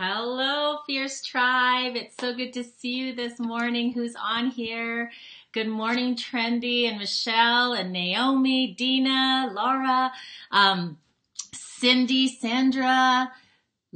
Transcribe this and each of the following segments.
Hello, Fierce Tribe. It's so good to see you this morning. Who's on here? Good morning, Trendy and Michelle and Naomi, Dina, Laura, Cindy, Sandra,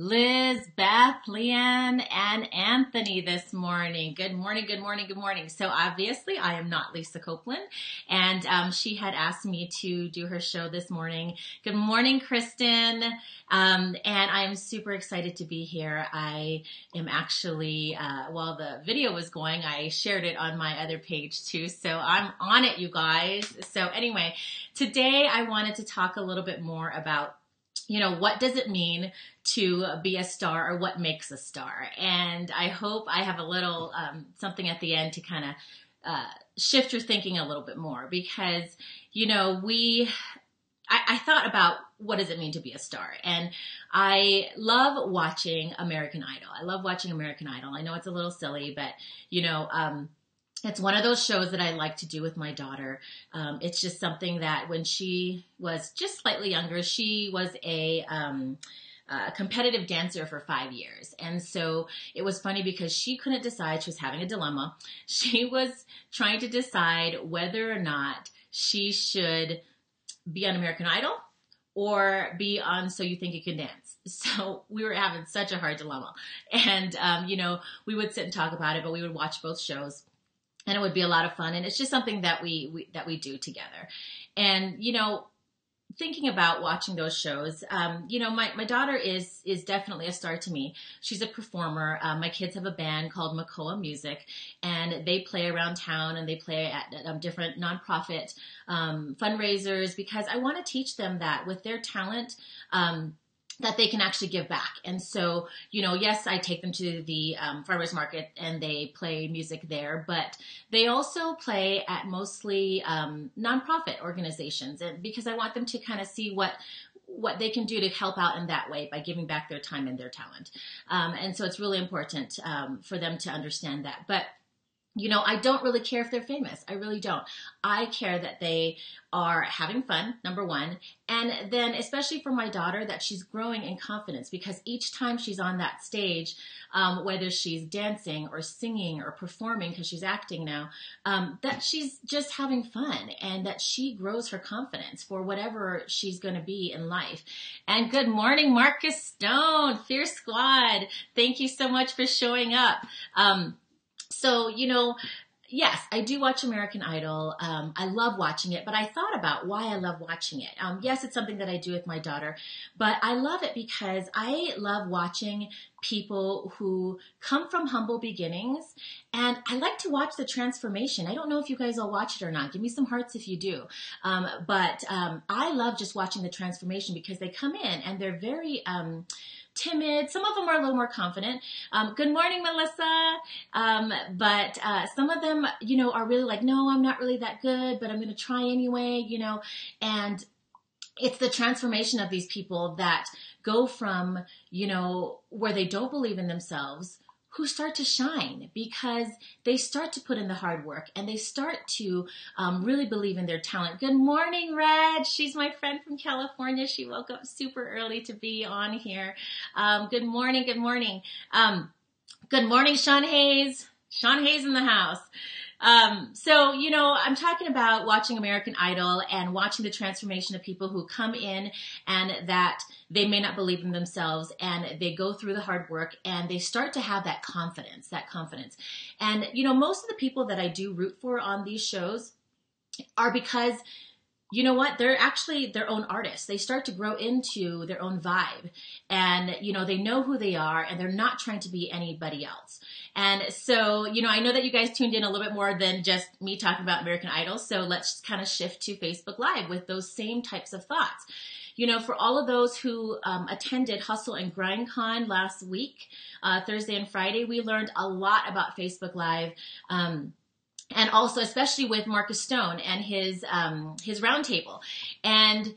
Liz, Beth, Leanne, and Anthony this morning. Good morning, good morning, good morning. So obviously I am not Lisa Copeland, and she had asked me to do her show this morning. Good morning, Kristen. And I am super excited to be here. I am actually, while the video was going, I shared it on my other page too. So I'm on it, you guys. So anyway, today I wanted to talk a little bit more about what does it mean to be a star, or what makes a star? And I hope I have a little something at the end to kind of shift your thinking a little bit more, because, I thought about what does it mean to be a star? And I love watching American Idol. I love watching American Idol. I know it's a little silly, but, it's one of those shows that I like to do with my daughter. It's just something that when she was just slightly younger, she was a competitive dancer for 5 years. And so it was funny because she couldn't decide. She was having a dilemma. She was trying to decide whether or not she should be on American Idol or be on So You Think You Can Dance. So we were having such a hard dilemma. And, we would sit and talk about it, but we would watch both shows. And it would be a lot of fun. And it's just something that we do together. And, thinking about watching those shows, my daughter is definitely a star to me. She's a performer. My kids have a band called Makoa Music, and they play around town, and they play at different nonprofit fundraisers, because I want to teach them that with their talent, that they can actually give back. And so, yes, I take them to the farmers market and they play music there, but they also play at mostly nonprofit organizations, and because I want them to kind of see what they can do to help out in that way by giving back their time and their talent. And so it's really important for them to understand that. But I don't really care if they're famous. I really don't. I care that they are having fun, number one. And then especially for my daughter, that she's growing in confidence, because each time she's on that stage, whether she's dancing or singing or performing, because she's acting now, that she's just having fun, and that she grows her confidence for whatever she's going to be in life. And good morning, Marcus Stone, Fierce Squad. Thank you so much for showing up. So, yes, I do watch American Idol. I love watching it, but I thought about why I love watching it. Yes, it's something that I do with my daughter, but I love it because I love watching people who come from humble beginnings, and I like to watch the transformation. I don't know if you guys all watch it or not. Give me some hearts if you do. But I love just watching the transformation, because they come in and they're very timid. Some of them are a little more confident. Good morning, Melissa. But some of them, are really like, no, I'm not really that good, but I'm going to try anyway, and it's the transformation of these people that go from, where they don't believe in themselves, who start to shine, because they start to put in the hard work, and they start to really believe in their talent. Good morning, Reg. She's my friend from California. She woke up super early to be on here. Good morning. Good morning. Good morning, Sean Hayes. Sean Hayes in the house. So, I'm talking about watching American Idol and watching the transformation of people who come in and that they may not believe in themselves, and they go through the hard work and they start to have that confidence. And, most of the people that I do root for on these shows are because, they're actually their own artists. They start to grow into their own vibe, and, they know who they are, and they're not trying to be anybody else. And so, I know that you guys tuned in a little bit more than just me talking about American Idol. So let's kind of shift to Facebook Live with those same types of thoughts. For all of those who attended Hustle and Grind Con last week, Thursday and Friday, we learned a lot about Facebook Live. And also, especially with Marcus Stone and his roundtable. And,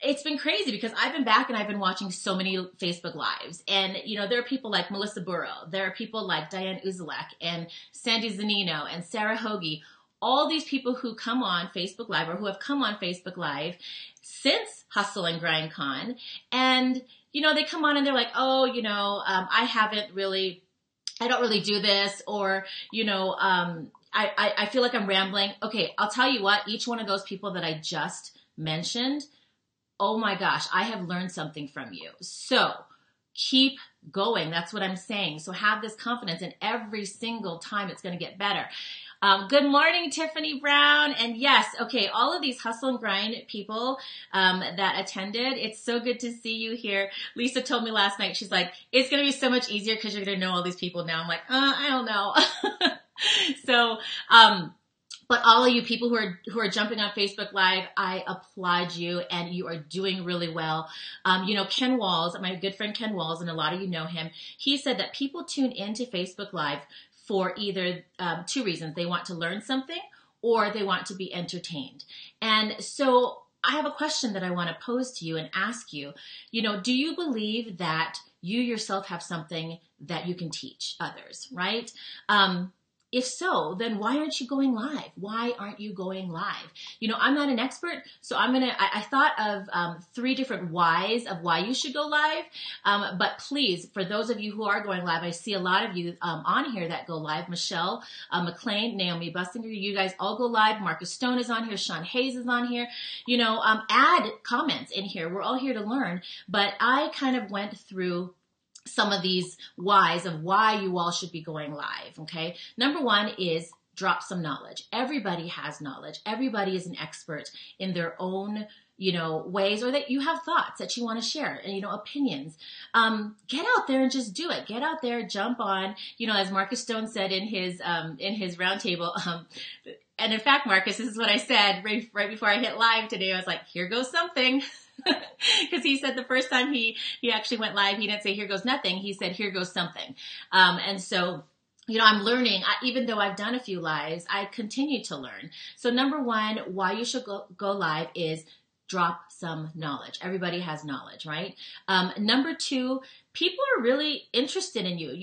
it's been crazy, because I've been back and I've been watching so many Facebook Lives. And, there are people like Melissa Burrow. There are people like Diane Uzelac and Sandy Zanino and Sarah Hoagie. All these people who come on Facebook Live, or who have come on Facebook Live since Hustle and Grind Con. And they come on and they're like, oh, I don't really do this, or, I feel like I'm rambling. Okay, I'll tell you what, each one of those people that I just mentioned, oh my gosh, I have learned something from you. So keep going. That's what I'm saying. So have this confidence, and every single time it's going to get better. Good morning, Tiffany Brown. And yes, okay, all of these hustle and grind people that attended, it's so good to see you here. Lisa told me last night, she's like, it's going to be so much easier because you're going to know all these people now. I'm like, I don't know. So, but all of you people who are jumping on Facebook Live, I applaud you, and you are doing really well. Ken Walls, my good friend Ken Walls, and a lot of you know him, he said that people tune into Facebook Live for either two reasons. They want to learn something, or they want to be entertained. And so I have a question that I want to pose to you and ask you, do you believe that you yourself have something that you can teach others, right? If so, then why aren't you going live? Why aren't you going live? I'm not an expert, so I thought of 3 different whys of why you should go live. But please, for those of you who are going live, I see a lot of you on here that go live. Michelle McLean, Naomi Bussinger, you guys all go live. Marcus Stone is on here. Sean Hayes is on here. Add comments in here. We're all here to learn. But I kind of went through some of these whys of why you all should be going live. Okay. Number 1 is drop some knowledge. Everybody has knowledge. Everybody is an expert in their own, ways, or that you have thoughts that you want to share and, opinions. Get out there and just do it. Get out there, jump on, as Marcus Stone said in his roundtable. And in fact, Marcus, this is what I said right before I hit live today. I was like, here goes something. Because he said the first time he actually went live, he didn't say, here goes nothing. He said, here goes something. And so, I'm learning. Even though I've done a few lives, I continue to learn. So number 1, why you should go live is drop some knowledge. Everybody has knowledge, right? Number 2, people are really interested in you.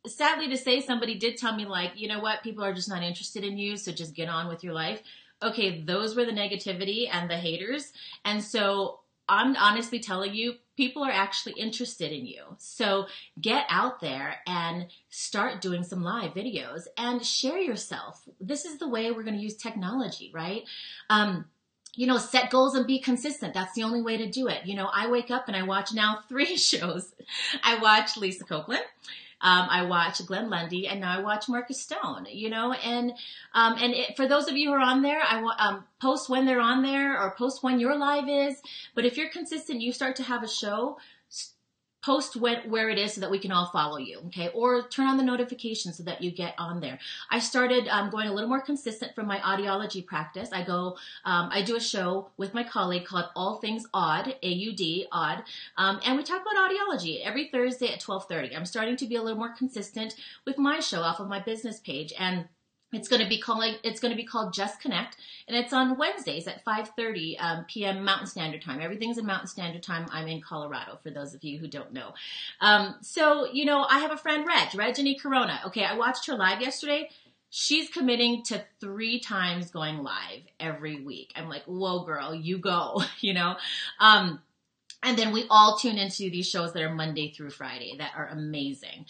Sadly to say, somebody did tell me, like, you know what, people are just not interested in you, so just get on with your life. Okay, those were the negativity and the haters. And so I'm honestly telling you, people are actually interested in you. So get out there and start doing some live videos and share yourself. This is the way we're going to use technology, right? Set goals and be consistent. That's the only way to do it. I wake up and I watch now 3 shows. I watch Lisa Copeland. I watch Glenn Lundy, and now I watch Marcus Stone, for those of you who are on there, I want, post when they're on there, or post when your live is. But if you're consistent, you start to have a show, post where it is so that we can all follow you, okay? Or turn on the notifications so that you get on there. I started going a little more consistent from my audiology practice. I do a show with my colleague called All Things Odd, A-U-D, Odd, and we talk about audiology every Thursday at 12:30. I'm starting to be a little more consistent with my show off of my business page, and it's going to be called Just Connect, and it's on Wednesdays at 5:30 p.m. Mountain Standard Time. Everything's in Mountain Standard Time. I'm in Colorado, for those of you who don't know. So I have a friend, Reggie Corona. Okay, I watched her live yesterday. She's committing to 3 times going live every week. I'm like, whoa, girl, you go, And then we all tune into these shows that are Monday through Friday that are amazing.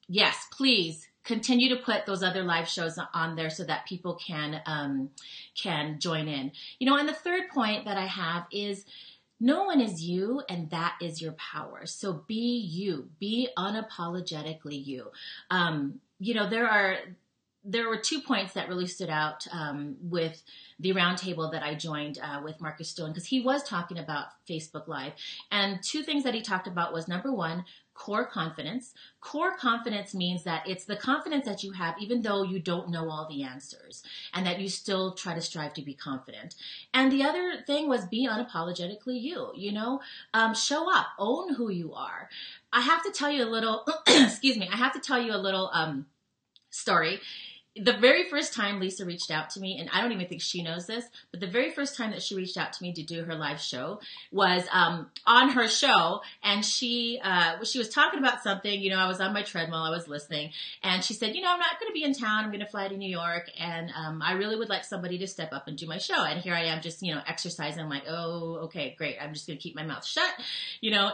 Yes, please continue to put those other live shows on there so that people can join in. And the third point that I have is, no one is you, and that is your power. So be you. Be unapologetically you. There were 2 points that really stood out with the roundtable that I joined with Marcus Stone, because he was talking about Facebook Live. And 2 things that he talked about was, number 1, core confidence. Core confidence means that it's the confidence that you have even though you don't know all the answers, and that you still try to strive to be confident. And the other thing was, be unapologetically you, show up, own who you are. I have to tell you a little, excuse me, I have to tell you a little story. the very first time Lisa reached out to me, and I don't even think she knows this, but the very first time that she reached out to me to do her live show was on her show, and she was talking about something. You know, I was on my treadmill, I was listening, and she said, you know, I'm not going to be in town. I'm going to fly to New York, and I really would like somebody to step up and do my show. And here I am, just, you know, exercising. I'm like, oh, okay, great. I'm just going to keep my mouth shut, you know,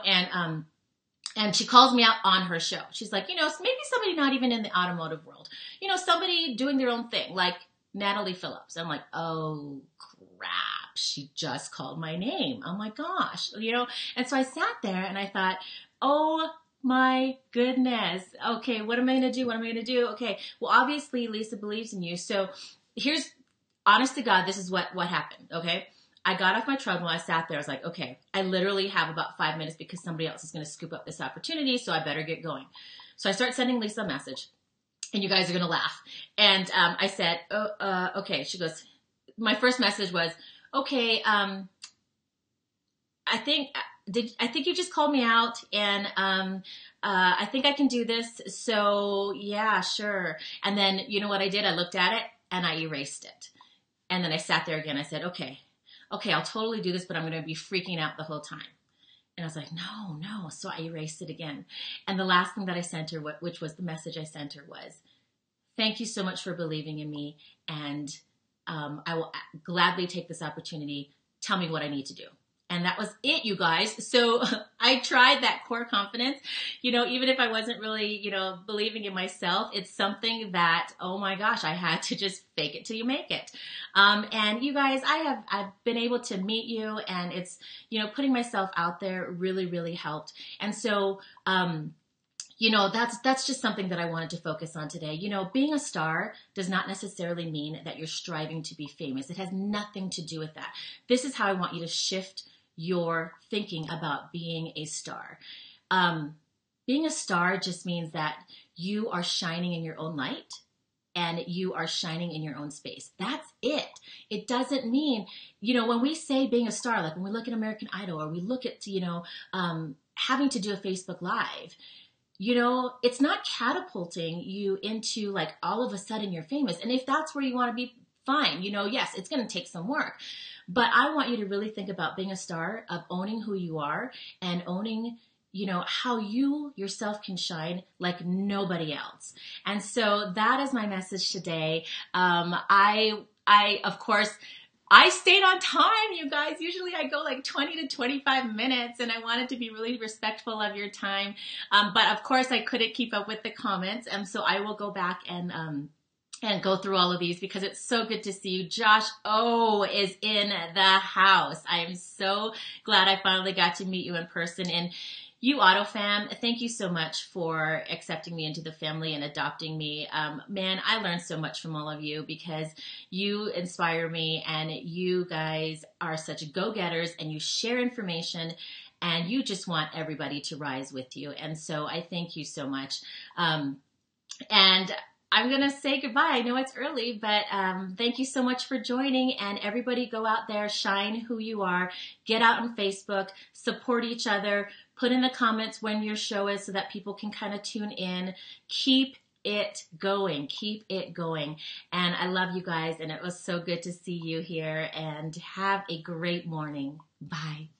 and she calls me out on her show. She's like, you know, maybe somebody not even in the automotive world, you know, somebody doing their own thing, like Natalie Phillips. I'm like, oh crap, she just called my name. Oh my gosh, you know? And so I sat there and I thought, oh my goodness. Okay, what am I going to do? What am I going to do? Okay, well, obviously Lisa believes in you. So here's, honest to God, this is what happened, okay? I got off my treadmill. I sat there. I was like, okay, I literally have about 5 minutes because somebody else is going to scoop up this opportunity, so I better get going. So I start sending Lisa a message, and you guys are going to laugh. And I said, okay. She goes, my first message was, okay, I think you just called me out, and I think I can do this. So yeah, sure. And then you know what I did? I looked at it and I erased it. And then I sat there again. I said, okay, I'll totally do this, but I'm going to be freaking out the whole time. And I was like, no. So I erased it again. And the last thing that I sent her, which was the message I sent her, was, thank you so much for believing in me. And I will gladly take this opportunity. Tell me what I need to do. And that was it, you guys. So I tried that core confidence, you know, even if I wasn't really, you know, believing in myself, it's something that, oh my gosh, I had to just fake it till you make it. And you guys, I've been able to meet you, and it's, you know, putting myself out there really, really helped. And so, you know, that's just something that I wanted to focus on today. You know, being a star does not necessarily mean that you're striving to be famous. It has nothing to do with that. This is how I want you to shift your thinking about being a star. Being a star just means that you are shining in your own light and you are shining in your own space. That's it. It doesn't mean, you know, when we say being a star, like when we look at American Idol or we look at, you know, having to do a Facebook Live, you know, it's not catapulting you into like all of a sudden you're famous. And if that's where you want to be, fine. You know, yes, it's going to take some work. But I want you to really think about being a star, of owning who you are and owning, you know, how you yourself can shine like nobody else. And so that is my message today. Of course, I stayed on time, you guys. Usually I go like 20 to 25 minutes, and I wanted to be really respectful of your time. But of course I couldn't keep up with the comments. So I will go back and go through all of these because it's so good to see you. Josh O is in the house. I am so glad I finally got to meet you in person. And you, AutoFam, thank you so much for accepting me into the family and adopting me. Man, I learned so much from all of you because you inspire me, and you guys are such go-getters, and you share information, and you just want everybody to rise with you. And so I thank you so much. And I'm going to say goodbye. I know it's early, but thank you so much for joining. And everybody go out there, shine who you are, get out on Facebook, support each other, put in the comments when your show is so that people can kind of tune in. Keep it going. Keep it going. And I love you guys. And it was so good to see you here, and have a great morning. Bye.